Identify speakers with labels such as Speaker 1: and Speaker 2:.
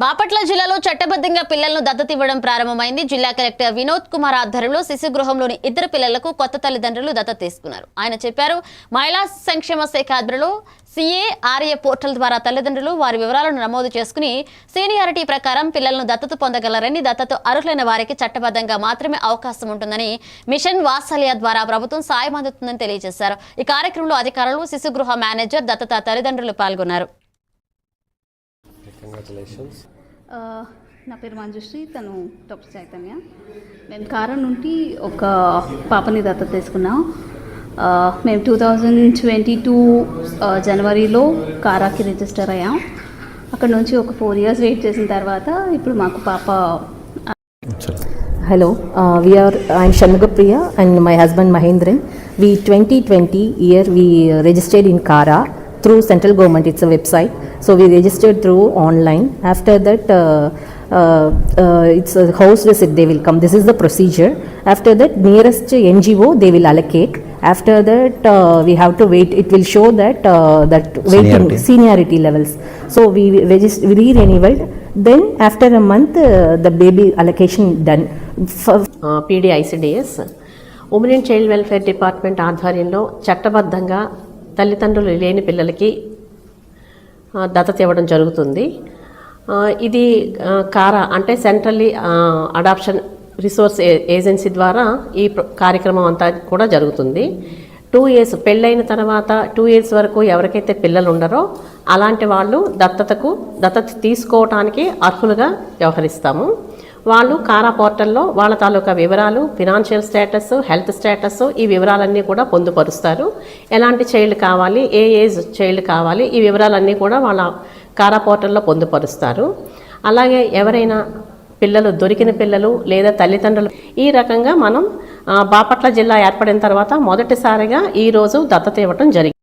Speaker 1: బాపట్ల జిల్లాలో చట్టబద్ధంగా పిల్లలను దత్తత ఇవ్వడం ప్రారంభమైంది. జిల్లా కలెక్టర్ వినోద్ కుమార్ ఆధ్వర్యంలో శిశు గృహంలోని 2 పిల్లలకు కొత్త తల్లిదండ్రులు దత్తత తీసుకున్నారు. ఆయన చెప్పారు, మహిళా సంక్షేమ శాఖ ఆధ్వర్యంలో CARA పోర్టల్ ద్వారా తల్లిదండ్రులు వారి వివరాలను నమోదు చేసుకుని సీనియారిటీ ప్రకారం పిల్లలను దత్తత పొందగలరని, దత్తత అర్హులైన వారికి చట్టబద్ధంగా మాత్రమే అవకాశం ఉంటుందని, మిషన్ వాత్సల్య ద్వారా ప్రభుత్వం సాయం అందుతుందని తెలియజేశారు. ఈ కార్యక్రమంలో అధికారులు, శిశు గృహ మేనేజర్, దత్తత తల్లిదండ్రులు పాల్గొన్నారు.
Speaker 2: నా పేరు మంజుశ్రీ, తను డాక్టర్ చైతన్య. మేము కారా నుండి ఒక పాపని దత్తత తీసుకున్నాం. మేము 2022 జనవరిలో కారాకి రిజిస్టర్ అయ్యాం. అక్కడ నుంచి ఒక 4 years వెయిట్ చేసిన తర్వాత ఇప్పుడు మాకు పాప.
Speaker 3: Hello, I'm Shanmugapriya and my husband Mahendran. We 2020 year we registered in Kara through central government. It's a website, so we registered through online. After that it's a house visit they will come. This is the procedure. After that nearest NGO they will allocate. After that we have to wait. It will show that waiting seniority levels. So we re-renewed. Then after a month the baby allocation done.
Speaker 4: PDICDS women and child welfare department ఆధ్వర్యంలో చట్టబద్ధంగా తల్లిదండ్రులు లేని పిల్లలకి దత్తత ఇవ్వడం జరుగుతుంది. ఇది కారా అంటే సెంట్రల్లీ అడాప్షన్ రిసోర్స్ ఏజెన్సీ ద్వారా ఈ కార్యక్రమం అంతా కూడా జరుగుతుంది. 2 years పెళ్ళైన తర్వాత 2 years వరకు ఎవరికైతే పిల్లలు ఉండరో అలాంటి వాళ్ళు దత్తత తీసుకోవటానికి అర్హులుగా వ్యవహరిస్తాము. వాళ్ళు కారా పోర్టల్లో వాళ్ళ తాలూకా వివరాలు, ఫినాన్షియల్ స్టేటస్, హెల్త్ స్టేటస్, ఈ వివరాలన్నీ కూడా పొందుపరుస్తారు. ఎలాంటి చైల్డ్ కావాలి, ఏ ఏజ్ చైల్డ్ కావాలి, ఈ వివరాలన్నీ కూడా వాళ్ళ కారా పోర్టల్లో పొందుపరుస్తారు. అలాగే ఎవరైనా పిల్లలు దొరికిన పిల్లలు లేదా తల్లిదండ్రులు ఈ రకంగా మనం బాపట్ల జిల్లా ఏర్పడిన తర్వాత మొదటిసారిగా ఈరోజు దత్తత ఇవ్వటం జరిగింది.